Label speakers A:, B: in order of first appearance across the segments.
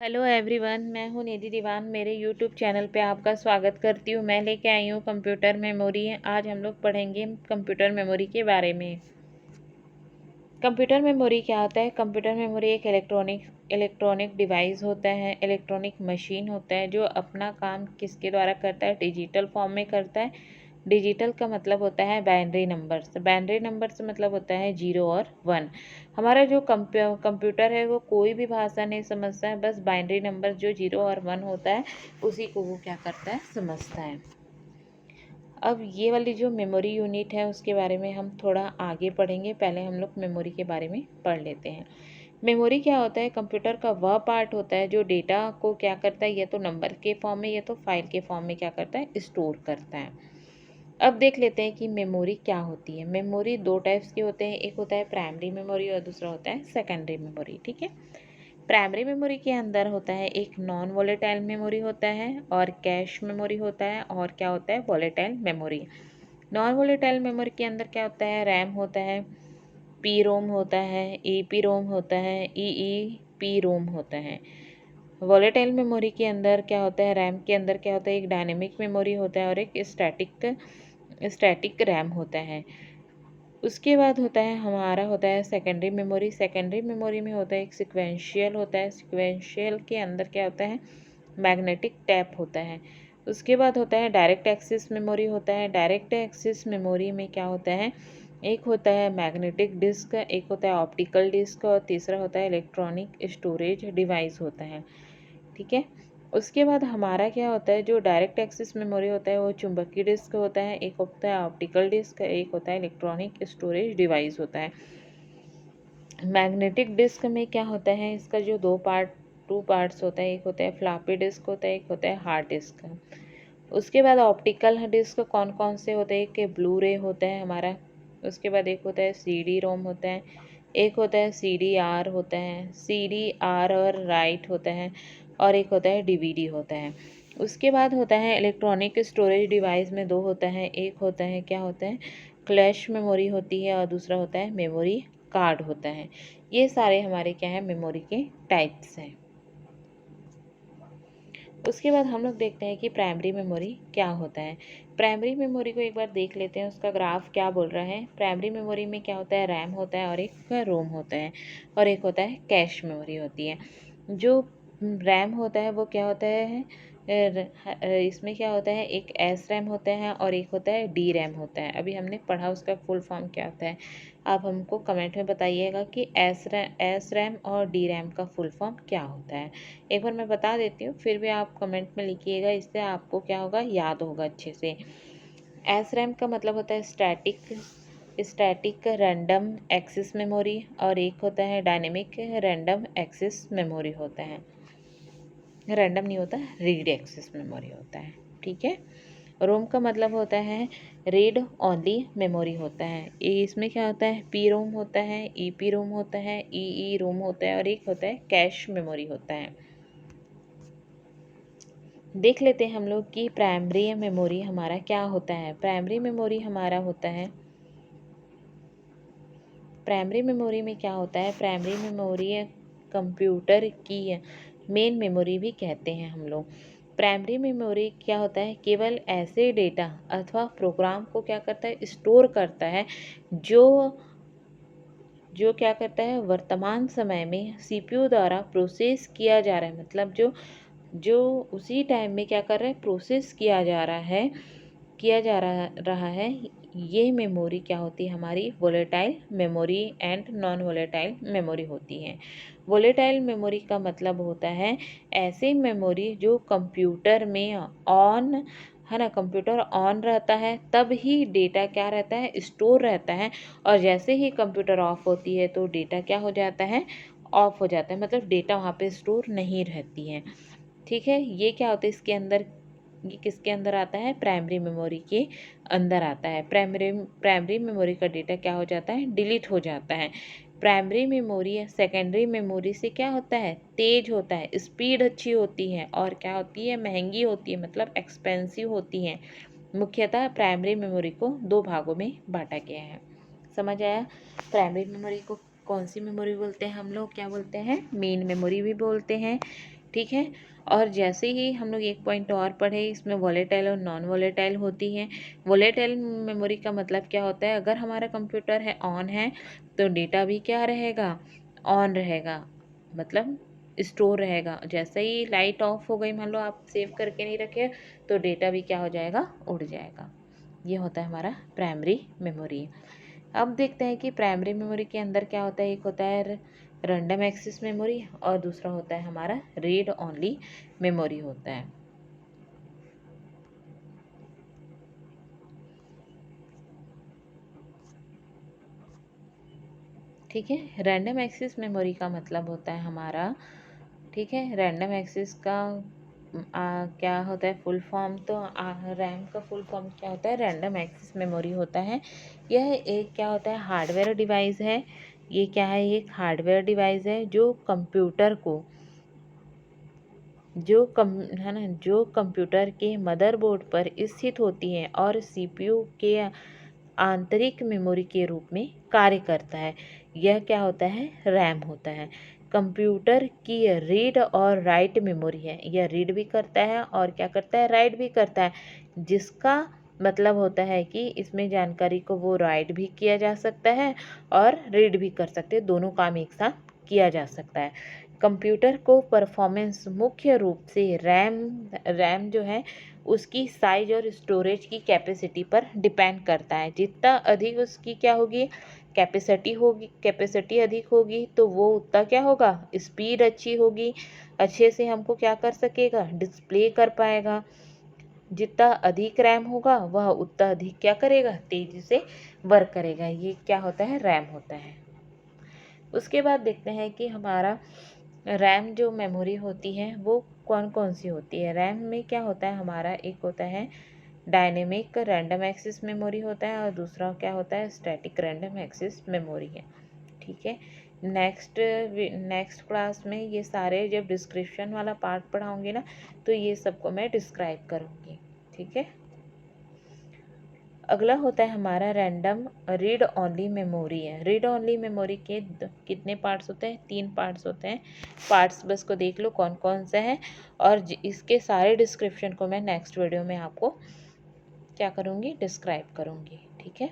A: Hello everyone, मैं हूँ निधि दीवान। मेरे यूट्यूब चैनल पे आपका स्वागत करती हूँ। मैं लेके आई हूँ कंप्यूटर मेमोरी। आज हम लोग पढ़ेंगे कंप्यूटर मेमोरी के बारे में। कंप्यूटर मेमोरी क्या होता है? कंप्यूटर मेमोरी एक इलेक्ट्रॉनिक डिवाइस होता है, इलेक्ट्रॉनिक मशीन होता है जो अपना काम किसके द्वारा करता है? डिजिटल फॉर्म में करता है। डिजिटल का मतलब होता है बाइनरी नंबर्स। बाइनरी नंबर्स मतलब होता है 0 और 1। हमारा जो कंप्यूटर है वो कोई भी भाषा नहीं समझता है, बस बाइनरी नंबर जो 0 और 1 होता है उसी को वो क्या करता है, समझता है। अब ये वाली जो मेमोरी यूनिट है उसके बारे में हम थोड़ा आगे पढ़ेंगे। पहले हम लोग मेमोरी के बारे में पढ़ लेते हैं। मेमोरी क्या होता है? कंप्यूटर का वह पार्ट होता है जो डेटा को क्या करता है, या तो नंबर के फॉर्म में या तो फाइल के फॉर्म में क्या करता है, स्टोर करता है। अब देख लेते हैं कि मेमोरी क्या होती है। मेमोरी दो टाइप्स के होते हैं, एक होता है प्राइमरी मेमोरी और दूसरा होता है सेकेंडरी मेमोरी। ठीक है। प्राइमरी मेमोरी के अंदर होता है एक नॉन वोलेटाइल मेमोरी होता है और कैश मेमोरी होता है, और क्या होता है, volatile memory. Non volatile memory के अंदर क्या होता है? रैम होता है, पी रोम होता है, ई पी रोम होता है, ई पी रोम होता है। वोलेटाइल मेमोरी के अंदर क्या होता है? रैम के अंदर क्या होता है? एक डायनेमिक मेमोरी होता है और एक स्टैटिक रैम होता है। उसके बाद होता है हमारा होता है सेकेंडरी मेमोरी। सेकेंडरी मेमोरी में होता है एक सिक्वेंशियल होता है। सिक्वेंशियल के अंदर क्या होता है? मैग्नेटिक टैप होता है। उसके बाद होता है डायरेक्ट एक्सेस मेमोरी होता है। डायरेक्ट एक्सेस मेमोरी में क्या होता है? एक होता है मैग्नेटिक डिस्क, एक होता है ऑप्टिकल डिस्क और तीसरा होता है इलेक्ट्रॉनिक स्टोरेज डिवाइस होता है। ठीक है। उसके बाद हमारा क्या होता है? जो डायरेक्ट एक्सेस मेमोरी होता है वो चुंबकीय डिस्क होता है, एक होता है ऑप्टिकल डिस्क, एक होता है इलेक्ट्रॉनिक स्टोरेज डिवाइस होता है। मैग्नेटिक डिस्क में क्या होता है? इसका जो टू पार्ट्स होता है, एक होता है फ्लॉपी डिस्क होता है, एक होता है हार्ड डिस्क। उसके बाद ऑप्टिकल डिस्क कौन कौन से होते हैं? कि ब्लू रे होता है हमारा। उसके बाद एक होता है सी डी रोम होता है, एक होता है सी डी आर होता है, सी डी आर और राइट होता है, और एक होता है डी वी डी होता है। उसके बाद होता है इलेक्ट्रॉनिक स्टोरेज डिवाइस में दो होता है, एक होता है क्या होता है, फ्लैश मेमोरी होती है और दूसरा होता है मेमोरी कार्ड होता है। ये सारे हमारे क्या है, मेमोरी के टाइप्स हैं। उसके बाद हम लोग देखते हैं कि प्राइमरी मेमोरी क्या होता है। प्राइमरी मेमोरी को एक बार देख लेते हैं, उसका ग्राफ क्या बोल रहा है। प्राइमरी मेमोरी में क्या होता है? रैम होता है और एक रोम होता है, और एक होता है कैश मेमोरी होती है। जो रैम होता है वो क्या होता है, इसमें क्या होता है, एक एस रैम होता है और एक होता है डी रैम होता है। अभी हमने पढ़ा, उसका फुल फॉर्म क्या होता है। आप हमको कमेंट में बताइएगा कि एस रैम और डी रैम का फुल फॉर्म क्या होता है। एक बार मैं बता देती हूँ, फिर भी आप कमेंट में लिखिएगा, इससे आपको क्या होगा, याद होगा अच्छे से। एस रैम का मतलब होता है स्टैटिक रैंडम एक्सेस मेमोरी, और एक होता है डायनेमिक रैंडम एक्सेस मेमोरी होता है। रैंडम नहीं होता, रीड एक्सेस मेमोरी होता है। ठीक है। रोम का मतलब होता है रीड ओनली मेमोरी होता है। इसमें क्या होता है? पी रोम होता है, ई पी रोम होता है, ई रोम होता है, और एक होता है कैश मेमोरी होता है। देख लेते हैं हम लोग कि प्राइमरी मेमोरी हमारा क्या होता है। प्राइमरी मेमोरी हमारा होता है, प्राइमरी मेमोरी में क्या होता है? प्राइमरी मेमोरी कंप्यूटर की मेन मेमोरी भी कहते हैं हम लोग। प्राइमरी मेमोरी क्या होता है? केवल ऐसे डेटा अथवा प्रोग्राम को क्या करता है, स्टोर करता है जो जो क्या करता है, वर्तमान समय में सीपीयू द्वारा प्रोसेस किया जा रहा है। मतलब जो जो उसी टाइम में क्या कर रहा है, प्रोसेस किया जा रहा है। ये मेमोरी क्या होती है हमारी? Volatile memory and non volatile memory होती है। वोलेटाइल मेमोरी का मतलब होता है ऐसे मेमोरी जो कंप्यूटर में ऑन है ना, कंप्यूटर ऑन रहता है तब ही डेटा क्या रहता है, स्टोर रहता है, और जैसे ही कंप्यूटर ऑफ होती है तो डेटा क्या हो जाता है, ऑफ हो जाता है, मतलब डेटा वहाँ पे स्टोर नहीं रहती है। ठीक है। ये क्या होता है इसके अंदर, ये किसके अंदर आता है? प्राइमरी मेमोरी के अंदर आता है। प्राइमरी मेमोरी का डेटा क्या हो जाता है, डिलीट हो जाता है। प्राइमरी मेमोरी या सेकेंडरी मेमोरी से क्या होता है, तेज होता है, स्पीड अच्छी होती है, और क्या होती है, महंगी होती है, मतलब एक्सपेंसिव होती है। मुख्यतः प्राइमरी मेमोरी को दो भागों में बांटा गया है। समझ आया? प्राइमरी मेमोरी को कौन सी मेमोरी बोलते हैं हम लोग? क्या बोलते हैं? मेन मेमोरी भी बोलते हैं, ठीक है। और जैसे ही हम लोग एक पॉइंट और पढ़े, इसमें वोलेटाइल और नॉन वोलेटाइल होती हैं। वोलेटाइल मेमोरी का मतलब क्या होता है, अगर हमारा कंप्यूटर है ऑन है तो डेटा भी क्या रहेगा, ऑन रहेगा, मतलब स्टोर रहेगा। जैसे ही लाइट ऑफ हो गई, मान लो आप सेव करके नहीं रखे, तो डेटा भी क्या हो जाएगा, उड़ जाएगा। ये होता है हमारा प्राइमरी मेमोरी। अब देखते हैं कि प्राइमरी मेमोरी के अंदर क्या होता है। एक होता है रैंडम एक्सेस मेमोरी और दूसरा होता है हमारा रीड ओनली मेमोरी होता है। ठीक है। रैंडम एक्सेस मेमोरी का मतलब होता है हमारा, ठीक है, रैंडम एक्सेस का क्या होता है फुल फॉर्म, तो रैम का फुल फॉर्म क्या होता है, रैंडम एक्सेस मेमोरी होता है। यह एक क्या होता है, हार्डवेयर डिवाइस है। ये क्या है, एक हार्डवेयर डिवाइस है जो कंप्यूटर को, है ना, जो कंप्यूटर के मदरबोर्ड पर स्थित होती है और सीपीयू के आंतरिक मेमोरी के रूप में कार्य करता है। यह क्या होता है, रैम होता है। कंप्यूटर की रीड और राइट मेमोरी है। यह रीड भी करता है और क्या करता है, राइट भी करता है। जिसका मतलब होता है कि इसमें जानकारी को वो राइट भी किया जा सकता है और रीड भी कर सकते हैं, दोनों काम एक साथ किया जा सकता है। कंप्यूटर को परफॉर्मेंस मुख्य रूप से रैम जो है उसकी साइज और स्टोरेज की कैपेसिटी पर डिपेंड करता है। जितना अधिक उसकी क्या होगी, कैपेसिटी अधिक होगी तो वो उतना क्या होगा, स्पीड अच्छी होगी, अच्छे से हमको क्या कर सकेगा, डिस्प्ले कर पाएगा। जितना अधिक रैम होगा वह उतना अधिक क्या करेगा, तेजी से वर्क करेगा। ये क्या होता है, रैम होता है। उसके बाद देखते हैं कि हमारा रैम जो मेमोरी होती है वो कौन कौन सी होती है। रैम में क्या होता है हमारा, एक होता है डायनेमिक रैंडम एक्सेस मेमोरी होता है और दूसरा क्या होता है, स्टैटिक रैंडम एक्सेस मेमोरी है। ठीक है। नेक्स्ट क्लास में ये सारे जब डिस्क्रिप्शन वाला पार्ट पढ़ाऊंगी ना, तो ये सबको मैं डिस्क्राइब करूँगी। ठीक है। अगला होता है हमारा रैंडम रीड ओनली मेमोरी है। रीड ओनली मेमोरी के कितने पार्ट्स होते हैं, 3 पार्ट्स होते हैं। पार्ट्स बस को देख लो कौन कौन से हैं, और इसके सारे डिस्क्रिप्शन को मैं नेक्स्ट वीडियो में आपको क्या करूँगी, डिस्क्राइब करूँगी। ठीक है।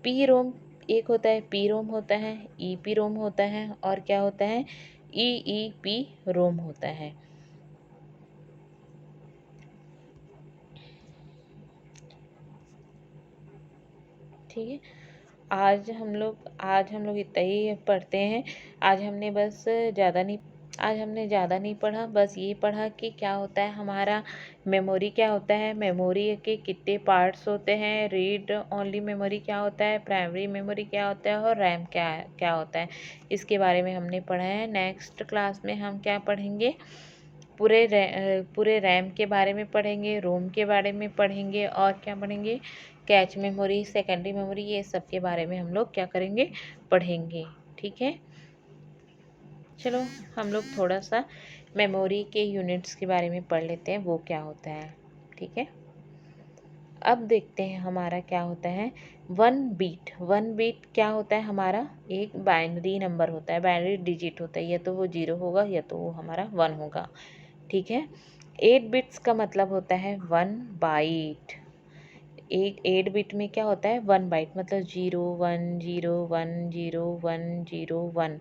A: पी रोम एक होता है, पी रोम होता है, ई पी रोम होता है और क्या होता है, ई पी रोम होता है। ठीक है। आज हम लोग इतना ही पढ़ते हैं। आज हमने ज़्यादा नहीं पढ़ा, बस ये पढ़ा कि क्या होता है हमारा मेमोरी, क्या होता है मेमोरी के कितने पार्ट्स होते हैं, रीड ओनली मेमोरी क्या होता है, प्राइमरी मेमोरी क्या होता है और रैम क्या क्या होता है। इसके बारे में हमने पढ़ा है। नेक्स्ट क्लास में हम क्या पढ़ेंगे, पूरे रैम के बारे में पढ़ेंगे, रोम के बारे में पढ़ेंगे और क्या पढ़ेंगे, कैच मेमोरी, सेकेंडरी मेमोरी, ये सब के बारे में हम लोग क्या करेंगे, पढ़ेंगे। ठीक है। चलो हम लोग थोड़ा सा मेमोरी के यूनिट्स के बारे में पढ़ लेते हैं, वो क्या होता है। ठीक है। अब देखते हैं हमारा क्या होता है 1 बीट। 1 बीट क्या होता है हमारा, एक बाइनरी नंबर होता है, बाइनरी डिजिट होता है, या तो वो 0 होगा या तो वो हमारा 1 होगा। ठीक है। 8 बिट्स का मतलब होता है 1 बाइट। 8 बिट में क्या होता है, 1 बाइट, मतलब 0 1 0 1 0 1 0 1।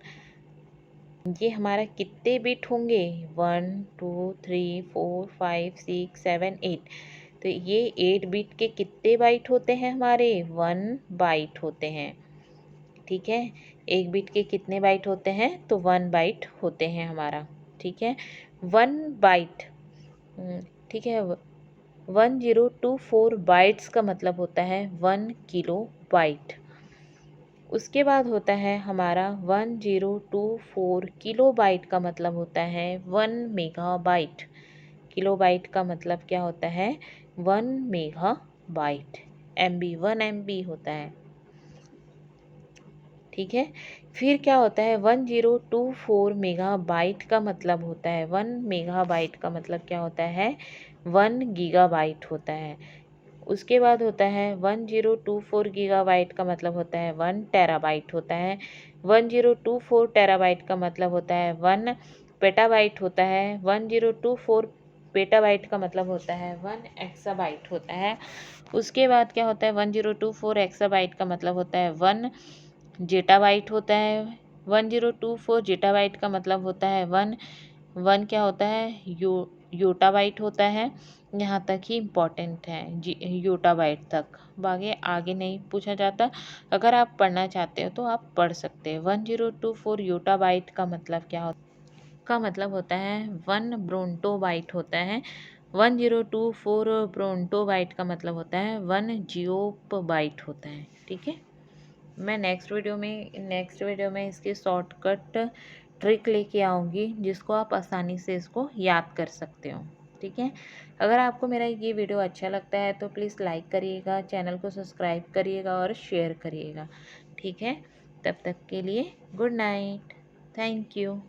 A: ये हमारा कितने बिट होंगे, 1 2 3 4 5 6 7 8। तो ये 8 बिट के कितने बाइट होते हैं हमारे, 1 बाइट होते हैं। ठीक है। 1 बिट के कितने बाइट होते हैं, तो 1 बाइट होते हैं हमारा। ठीक है। 1 बाइट, ठीक है, 1024 बाइट्स का मतलब होता है 1 किलो बाइट। उसके बाद होता है हमारा 1024 किलो बाइट का मतलब होता है 1 मेगाबाइट। किलोबाइट का मतलब क्या होता है, 1 मेगाबाइट। MB 1 MB होता है। ठीक है। फिर क्या होता है 1024 मेगाबाइट का मतलब होता है, 1 मेगाबाइट का मतलब क्या होता है, 1 गीगाबाइट होता है। उसके बाद होता है 1024 गीगाबाइट का मतलब होता है 1 टेराबाइट होता है। 1024 टेराबाइट का मतलब होता है 1 पेटाबाइट होता है। 1024 पेटाबाइट का मतलब होता है 1 एक्साबाइट होता है। उसके बाद क्या होता है, 1024 एक्साबाइट का मतलब होता है 1 जेटाबाइट होता है। 1024 जेटाबाइट का मतलब होता है 1 क्या होता है, योटाबाइट होता है। यहाँ तक ही इम्पॉर्टेंट है जी, योटाबाइट तक, बाकी आगे नहीं पूछा जाता। अगर आप पढ़ना चाहते हो तो आप पढ़ सकते हैं। 1024 योटाबाइट का मतलब क्या होता है 1 ब्रोंटोबाइट होता है। 1024 ब्रोंटोबाइट का मतलब होता है 1 जियोबाइट होता है। ठीक है, मैं नेक्स्ट वीडियो में इसकी शॉर्टकट ट्रिक लेके आऊँगी जिसको आप आसानी से इसको याद कर सकते हो। ठीक है, अगर आपको मेरा ये वीडियो अच्छा लगता है तो प्लीज़ लाइक करिएगा, चैनल को सब्सक्राइब करिएगा और शेयर करिएगा। ठीक है, तब तक के लिए गुड नाइट, थैंक यू।